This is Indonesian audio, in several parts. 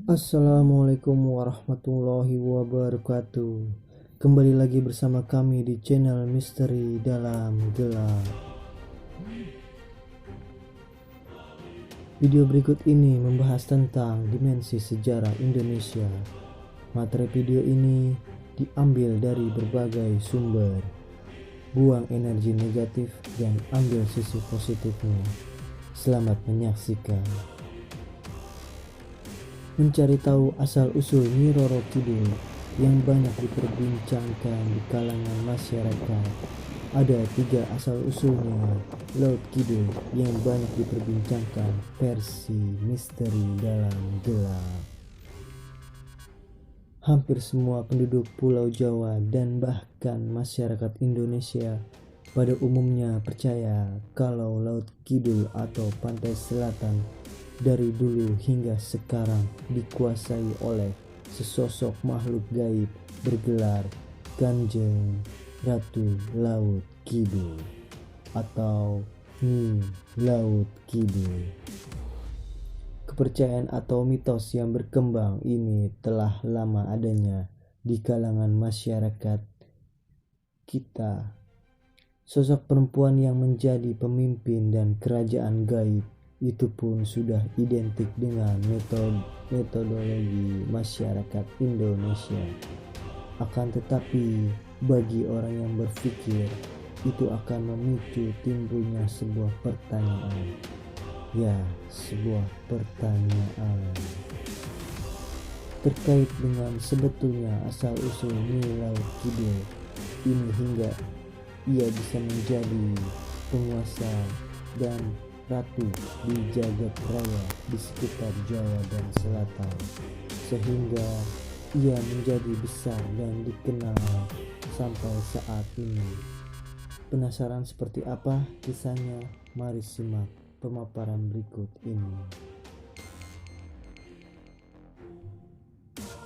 Assalamualaikum warahmatullahi wabarakatuh. Kembali lagi bersama kami di channel Misteri Dalam Gelap. Video berikut ini membahas tentang dimensi sejarah Indonesia. Materi video ini diambil dari berbagai sumber. Buang energi negatif dan ambil sisi positifnya. Selamat menyaksikan. Mencari tahu asal-usul Nyi Roro Kidul yang banyak diperbincangkan di kalangan masyarakat. Ada 3 asal-usulnya Laut Kidul yang banyak diperbincangkan versi Misteri Dalam Gelap. Hampir semua penduduk Pulau Jawa dan bahkan masyarakat Indonesia pada umumnya percaya kalau Laut Kidul atau Pantai Selatan dari dulu hingga sekarang dikuasai oleh sesosok makhluk gaib bergelar Kanjeng Ratu Laut Kidul atau Nyi Laut Kidul. Kepercayaan atau mitos yang berkembang ini telah lama adanya di kalangan masyarakat kita. Sosok perempuan yang menjadi pemimpin dan kerajaan gaib itu pun sudah identik dengan metodologi masyarakat Indonesia. Akan tetapi bagi orang yang berpikir, itu akan memicu timbulnya sebuah pertanyaan. Ya, sebuah pertanyaan terkait dengan sebetulnya asal-usul Nyi Laut Kidul ini hingga ia bisa menjadi penguasa dan ratu di jagat raya di sekitar Jawa dan Selatan, sehingga ia menjadi besar dan dikenal sampai saat ini. Penasaran seperti apa kisahnya? Mari simak pemaparan berikut ini.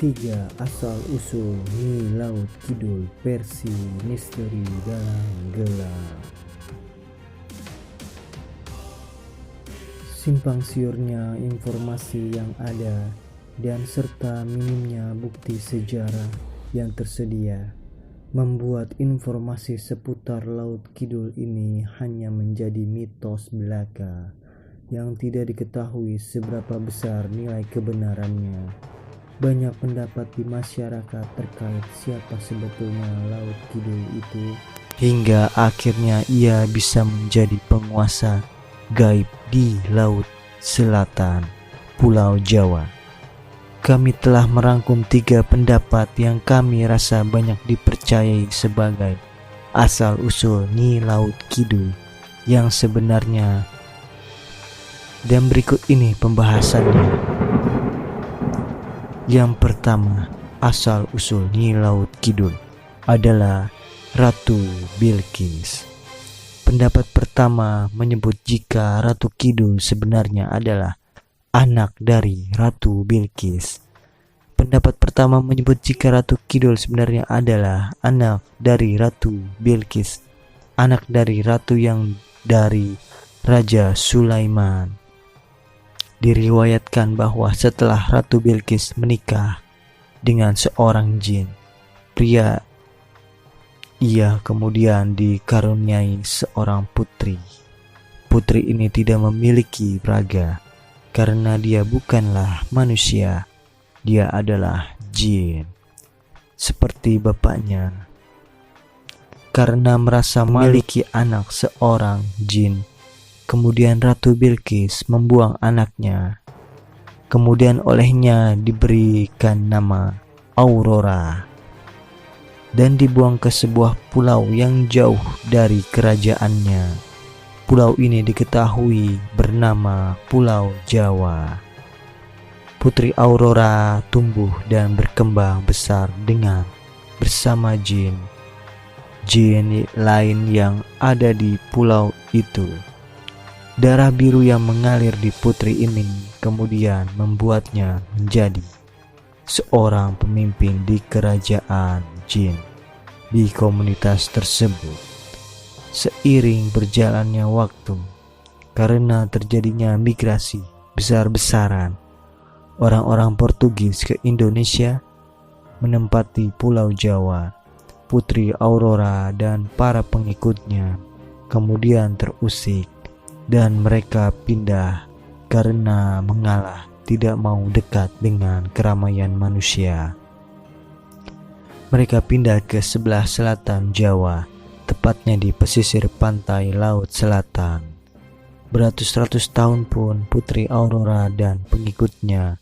3 asal-usul Nyi Laut Kidul versi Misteri Dalam Gelap. Simpang siurnya informasi yang ada dan serta minimnya bukti sejarah yang tersedia membuat informasi seputar Laut Kidul ini hanya menjadi mitos belaka yang tidak diketahui seberapa besar nilai kebenarannya. Banyak pendapat di masyarakat terkait siapa sebetulnya Laut Kidul itu, hingga akhirnya ia bisa menjadi penguasa gaib di Laut Selatan, Pulau Jawa. Kami telah merangkum 3 pendapat yang kami rasa banyak dipercayai sebagai asal-usul Nyi Laut Kidul yang sebenarnya, dan berikut ini pembahasannya. Yang pertama, asal-usul Nyi Laut Kidul adalah Ratu Bilqis. Pendapat pertama menyebut jika Ratu Kidul sebenarnya adalah anak dari Ratu Bilqis. Pendapat pertama menyebut jika Ratu Kidul sebenarnya adalah anak dari Ratu Bilqis, anak dari ratu yang dari Raja Sulaiman. Diriwayatkan bahwa setelah Ratu Bilqis menikah dengan seorang jin pria, ia kemudian dikaruniai seorang putri. Putri ini tidak memiliki raga karena dia bukanlah manusia, dia adalah jin seperti bapaknya. Karena merasa memiliki anak seorang jin, kemudian Ratu Bilqis membuang anaknya. Kemudian olehnya diberikan nama Aurora dan dibuang ke sebuah pulau yang jauh dari kerajaannya. Pulau ini diketahui bernama Pulau Jawa. Putri Aurora tumbuh dan berkembang besar dengan bersama jin lain yang ada di pulau itu. Darah biru yang mengalir di putri ini kemudian membuatnya menjadi seorang pemimpin di kerajaan jin di komunitas tersebut. Seiring berjalannya waktu, karena terjadinya migrasi besar-besaran, orang-orang Portugis ke Indonesia, menempati Pulau Jawa. Putri Aurora dan para pengikutnya kemudian terusik dan mereka pindah karena mengalah tidak mau dekat dengan keramaian manusia. Mereka pindah ke sebelah selatan Jawa, tepatnya di pesisir pantai Laut Selatan. Beratus-ratus tahun pun Putri Aurora dan pengikutnya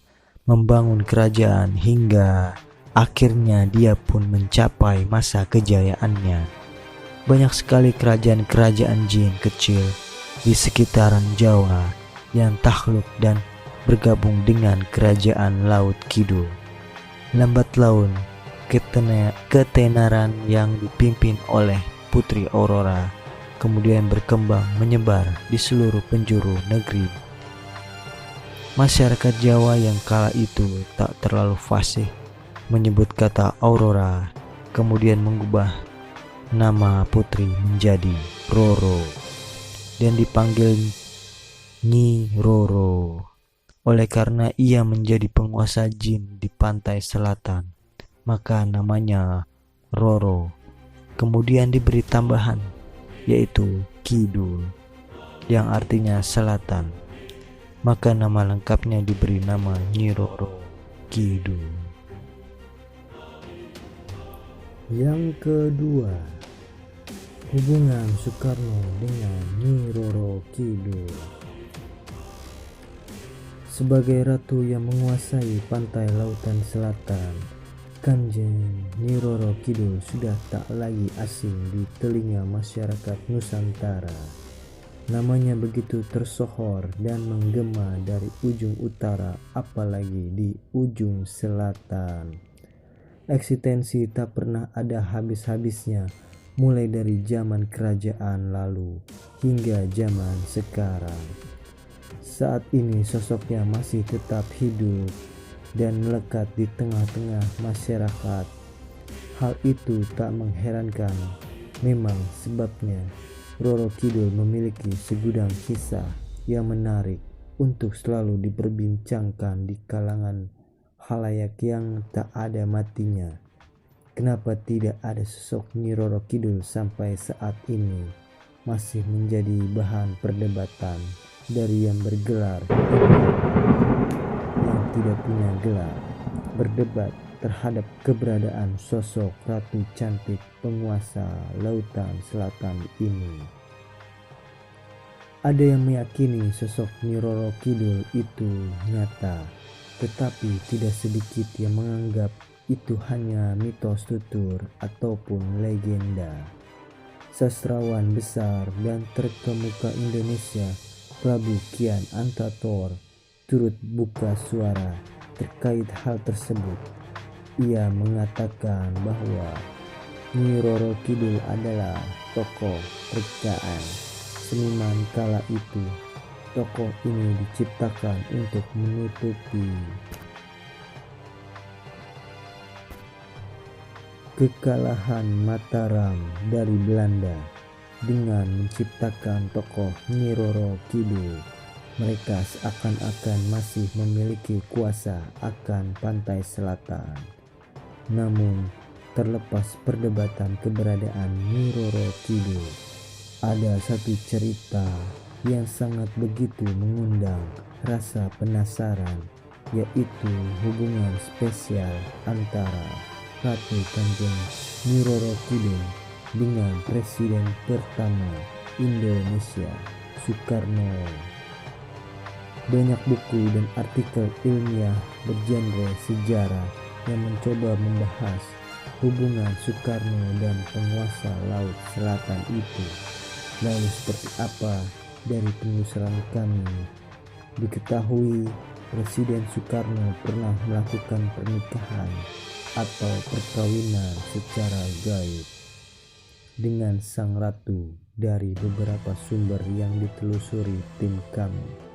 membangun kerajaan hingga akhirnya dia pun mencapai masa kejayaannya. Banyak sekali kerajaan-kerajaan jin kecil di sekitaran Jawa yang takluk dan bergabung dengan kerajaan Laut Kidul. Lambat laun, ketenaran yang dipimpin oleh Putri Aurora kemudian berkembang menyebar di seluruh penjuru negeri. Masyarakat Jawa yang kala itu tak terlalu fasih menyebut kata Aurora, kemudian mengubah nama putri menjadi Roro dan dipanggil Nyi Roro. Oleh karena ia menjadi penguasa jin di pantai selatan, maka namanya Roro. Kemudian diberi tambahan yaitu Kidul yang artinya selatan, maka nama lengkapnya diberi nama Nyi Roro Kidul. Yang kedua, hubungan Soekarno dengan Nyi Roro Kidul. Sebagai ratu yang menguasai pantai lautan selatan, Kanjeng Nyi Roro Kidul sudah tak lagi asing di telinga masyarakat Nusantara. Namanya begitu tersohor dan menggema dari ujung utara apalagi di ujung selatan. Eksistensi tak pernah ada habis-habisnya, mulai dari zaman kerajaan lalu hingga zaman sekarang. Saat ini sosoknya masih tetap hidup dan melekat di tengah-tengah masyarakat. Hal itu tak mengherankan, memang sebabnya Roro Kidul memiliki segudang kisah yang menarik untuk selalu diperbincangkan di kalangan khalayak yang tak ada matinya. Kenapa tidak ada sosok Nyi Roro Kidul sampai saat ini masih menjadi bahan perdebatan dari yang bergelar yang tidak punya gelar, berdebat terhadap keberadaan sosok ratu cantik penguasa lautan selatan ini. Ada yang meyakini sosok Nyi Roro Kidul itu nyata, tetapi tidak sedikit yang menganggap itu hanya mitos tutur ataupun legenda. Sastrawan besar dan terkemuka Indonesia, Prabu Kian Antator, turut buka suara terkait hal tersebut. Ia mengatakan bahwa Nyi Roro Kidul adalah tokoh rekaan seniman kala itu. Tokoh ini diciptakan untuk menutupi kekalahan Mataram dari Belanda. Dengan menciptakan tokoh Nyi Roro Kidul, mereka seakan-akan masih memiliki kuasa akan pantai selatan. Namun, terlepas perdebatan keberadaan Nyi Roro Kidul, ada satu cerita yang sangat begitu mengundang rasa penasaran, yaitu hubungan spesial antara Ratu Kanjeng Nyi Roro Kidul dengan Presiden pertama Indonesia, Soekarno. Banyak buku dan artikel ilmiah bergenre sejarah yang mencoba membahas hubungan Soekarno dan penguasa Laut Selatan itu. Lalu seperti apa dari penelusuran kami? Diketahui Presiden Soekarno pernah melakukan pernikahan atau perkawinan secara gaib dengan sang ratu dari beberapa sumber yang ditelusuri tim kami.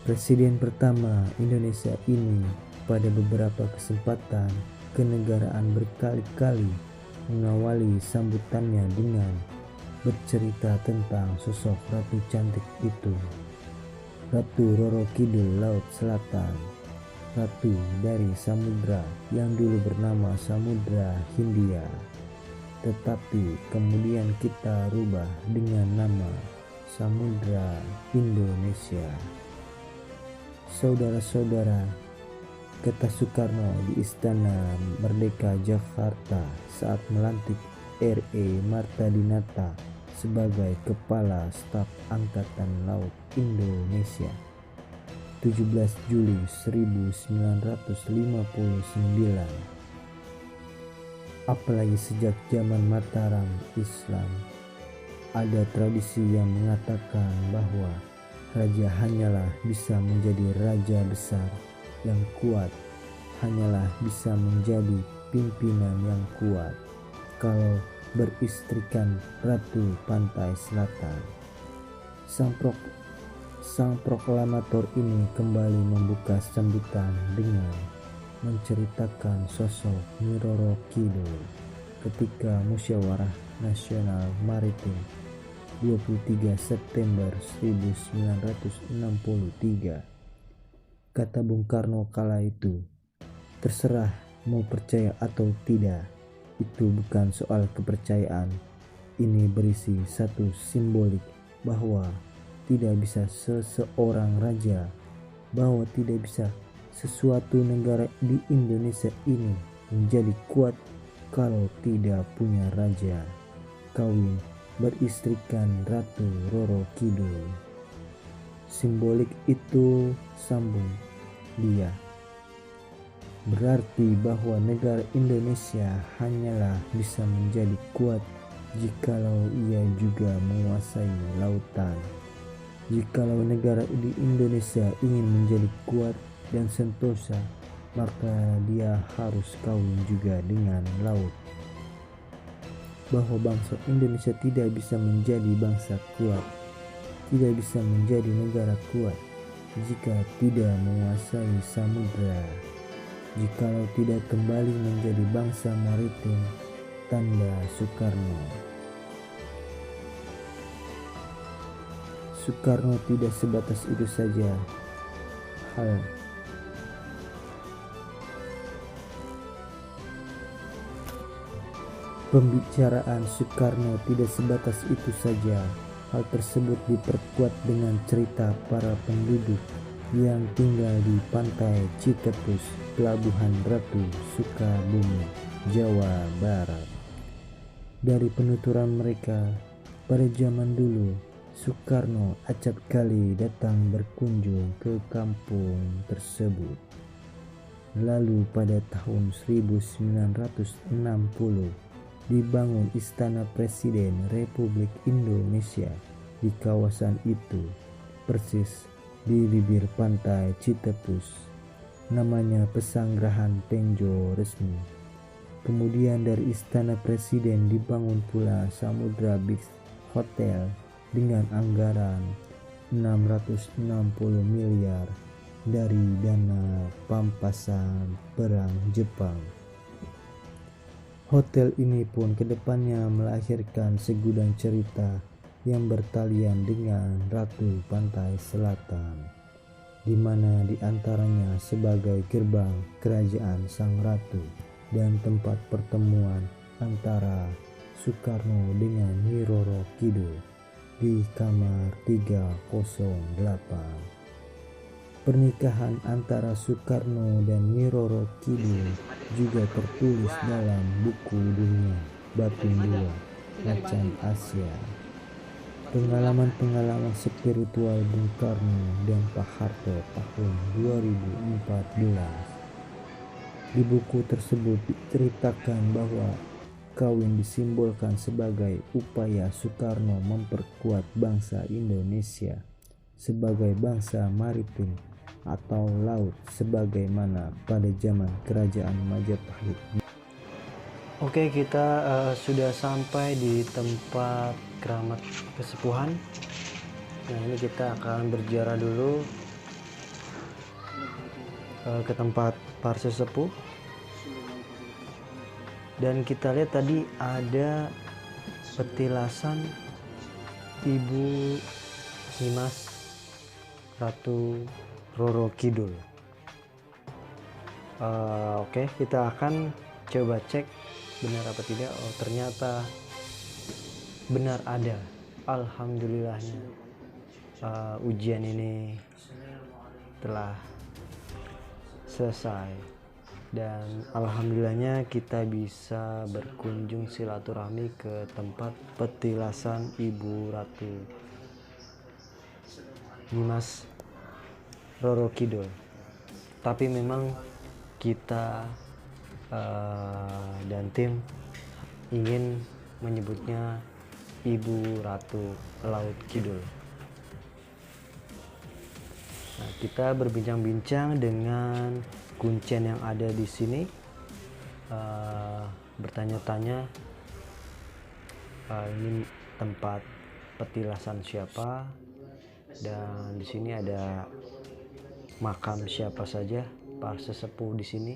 Presiden pertama Indonesia ini pada beberapa kesempatan kenegaraan berkali-kali mengawali sambutannya dengan bercerita tentang sosok ratu cantik itu, Ratu Roro Kidul Laut Selatan. ratu dari samudra yang dulu bernama Samudra Hindia, tetapi kemudian kita rubah dengan nama Samudra Indonesia. Saudara-saudara, kata Soekarno di Istana Merdeka Jakarta saat melantik R.E. Marta Dinata sebagai Kepala Staf Angkatan Laut Indonesia 17 Juli 1959. Apalagi sejak zaman Mataram Islam, ada tradisi yang mengatakan bahwa raja hanyalah bisa menjadi raja besar yang kuat, hanyalah bisa menjadi pimpinan yang kuat kalau beristrikan Ratu Pantai Selatan. Sang proklamator ini kembali membuka sambutan dengan menceritakan sosok Nyi Roro Kidul ketika Musyawarah Nasional Maritim 23 September 1963. Kata Bung Karno kala itu, "Terserah mau percaya atau tidak, itu bukan soal kepercayaan. Ini berisi satu simbolik bahwa tidak bisa seseorang raja, bahwa tidak bisa sesuatu negara di Indonesia ini menjadi kuat kalau tidak punya raja. Kawin beristrikan Ratu Roro Kidul." Simbolik itu, sambung dia, berarti bahwa negara Indonesia hanyalah bisa menjadi kuat jikalau ia juga menguasai lautan. Jikalau negara di Indonesia ingin menjadi kuat dan sentosa, maka dia harus kawin juga dengan laut. Bahwa bangsa Indonesia tidak bisa menjadi bangsa kuat, tidak bisa menjadi negara kuat jika tidak menguasai samudra. Jikalau tidak kembali menjadi bangsa maritim, tanda Soekarno. Soekarno tidak sebatas itu saja. Pembicaraan Soekarno tidak sebatas itu saja. Hal tersebut diperkuat dengan cerita para penduduk yang tinggal di pantai Citepus, Pelabuhan Ratu, Sukabumi, Jawa Barat. Dari penuturan mereka, pada zaman dulu, Soekarno acap kali datang berkunjung ke kampung tersebut. Lalu pada tahun 1960, dibangun Istana Presiden Republik Indonesia di kawasan itu, persis di bibir pantai Citepus. Namanya Pesanggerahan Tenjo Resmi. Kemudian dari Istana Presiden dibangun pula Samudra Beach Hotel dengan anggaran 660 miliar dari dana pampasan perang Jepang. Hotel ini pun kedepannya melahirkan segudang cerita yang bertalian dengan Ratu Pantai Selatan, di mana diantaranya sebagai gerbang kerajaan Sang Ratu dan tempat pertemuan antara Soekarno dengan Nyi Roro Kidul di kamar 308. Pernikahan antara Soekarno dan Nyi Roro Kidul juga tertulis dalam buku Dunia Batin II Macan Asia. Pengalaman-pengalaman spiritual Bung Karno dan Pak Harto tahun 2014. Di buku tersebut diceritakan bahwa kawin disimbolkan sebagai upaya Soekarno memperkuat bangsa Indonesia sebagai bangsa maritim atau laut sebagaimana pada zaman Kerajaan Majapahit. Oke, kita sudah sampai di tempat keramat kesepuhan. Nah, ini kita akan berziarah dulu ke tempat para sesepuh. Dan kita lihat tadi ada petilasan Ibu Nyimas Ratu Roro Kidul. Oke, kita akan coba cek benar apa tidak. Oh, ternyata benar ada. Alhamdulillahnya, ujian ini telah selesai, dan alhamdulillahnya kita bisa berkunjung silaturahmi ke tempat petilasan Ibu Ratu Dimas Roro Kidul. Tapi memang kita dan tim ingin menyebutnya Ibu Ratu Laut Kidul. Nah, kita berbincang-bincang dengan kuncen yang ada di sini, bertanya-tanya ini tempat petilasan siapa, dan di sini ada makam siapa saja para sesepuh di sini.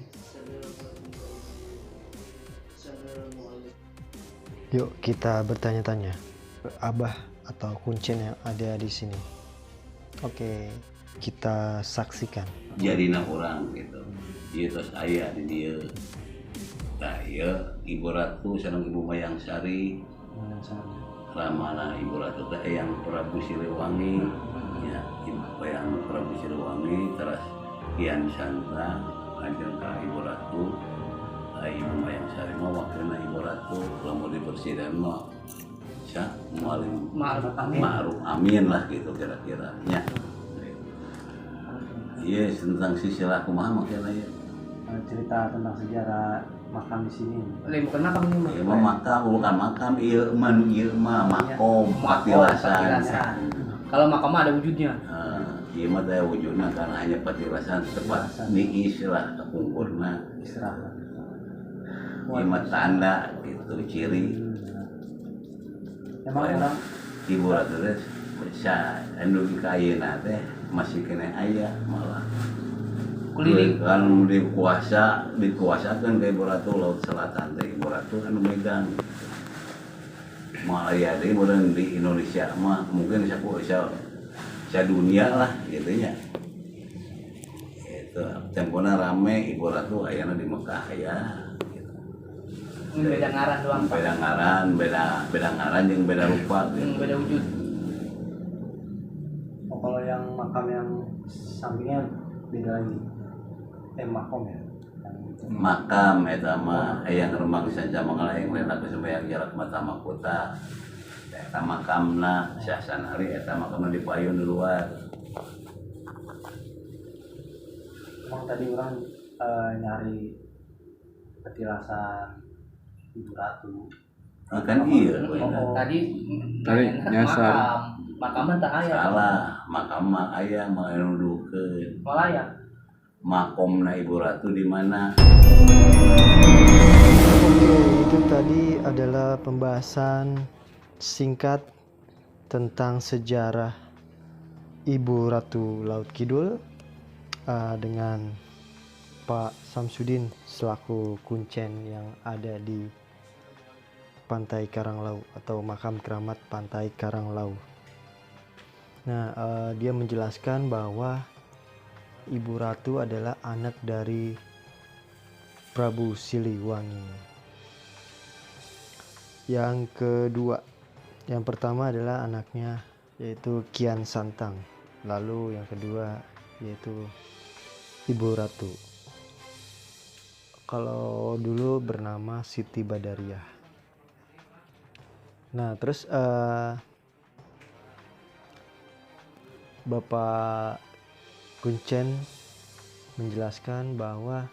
Yuk kita bertanya-tanya abah atau kuncen yang ada di sini. Oke, kita saksikan. Jadi orang gitu, dia terus ayah di dia. Nah, ya Ibu Ratu sareng Ibu Mayang Sari, ramana Ibu Ratu teh yang Prabu Siliwangi, ya Ibu yang Prabu Siliwangi, terus Kian Santang, ajeng ka Ibu Ratu, Ibu Mayang Sari mah wakilna Ibu Ratu, lamun di presiden mah Ma'ruf Amin lah gitu kira-kira nya. Iya, tentang silsilah kumaha makanya ya. Cerita tentang sejarah makam di sini. Bukan makam ini mah. Iya mah makam, bukan makam, ieu mah makom, patilasan. Kalau makam mah ada wujudnya. Iya mah teh wujudna karena hanya patilasan tempat niis lah kungkurna Istirahat. Iya mah tanda gitu ciri. Emang orang Ibu Ratu teh bisa anu ka ayeuna teh masih kena ayah malah Keliling kan dikuasakan ke Ibu Ratu Laut Selatan teh Ibu Ratu anu megang malah ya deh modern di Indonesia mah mungkin bisa dunia lah gitu ya. Itu tempona rame Ibu Ratu ayana di Mekah ya gitu. beda ngaran doang. Beda ngaran jeung beda rupa gitu. Beda wujud. kalau yang makam yang sampingnya beda lagi. Makom ya. Makam eta mah yang remang saja mangalaeng lena ku sembayang jarak mata mahkota. Eta makamna Syasanari eta makamna di payun di luar. Emang tadi orang nyari petilasan Ibu Ratu. Kan iya. Tadi nyasar. Makamnya tak ayah. Salah, makam mah aya mah nuduhkeun. Malah ya. Makomna Ibu Ratu di mana? Oke, itu tadi adalah pembahasan singkat tentang sejarah Ibu Ratu Laut Kidul dengan Pak Samsudin selaku kuncen yang ada di Pantai Karanglau atau makam keramat Pantai Karanglau. Nah, dia menjelaskan bahwa Ibu Ratu adalah anak dari Prabu Siliwangi. Yang kedua, yang pertama adalah anaknya yaitu Kian Santang. Lalu yang kedua yaitu Ibu Ratu. Kalau dulu bernama Siti Badariah. Nah, terus Bapak Kuncen menjelaskan bahwa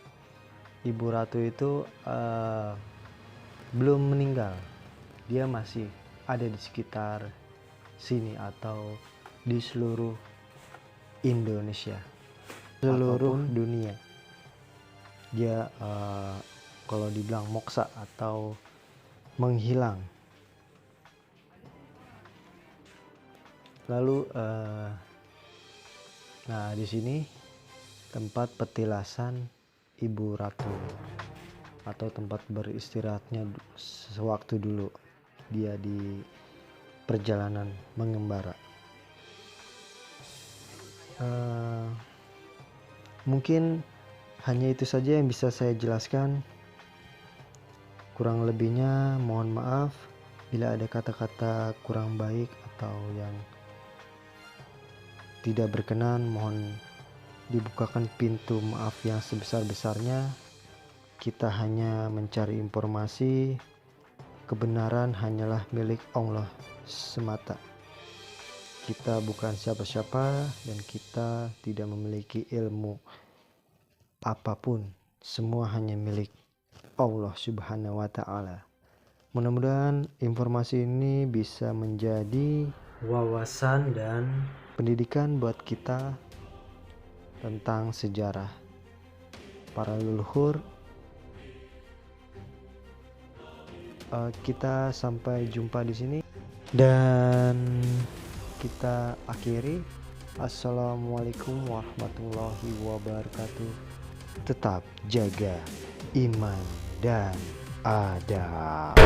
Ibu Ratu itu belum meninggal. Dia masih ada di sekitar sini atau di seluruh Indonesia, seluruh dunia. Dia kalau dibilang moksa atau menghilang. Lalu nah di sini tempat petilasan Ibu Ratu atau tempat beristirahatnya sewaktu dulu dia di perjalanan mengembara. Mungkin Hanya itu saja yang bisa saya jelaskan. Kurang lebihnya mohon maaf bila ada kata-kata kurang baik atau yang tidak berkenan. Mohon dibukakan pintu maaf yang sebesar-besarnya. Kita hanya mencari informasi. Kebenaran hanyalah milik Allah semata. Kita bukan siapa-siapa dan kita tidak memiliki ilmu apapun. Semua hanya milik Allah Subhanahu wa Ta'ala. Mudah-mudahan informasi ini bisa menjadi wawasan dan pendidikan buat kita tentang sejarah para leluhur. Kita sampai jumpa di sini dan kita akhiri. Assalamualaikum warahmatullahi wabarakatuh. Tetap jaga iman dan adab.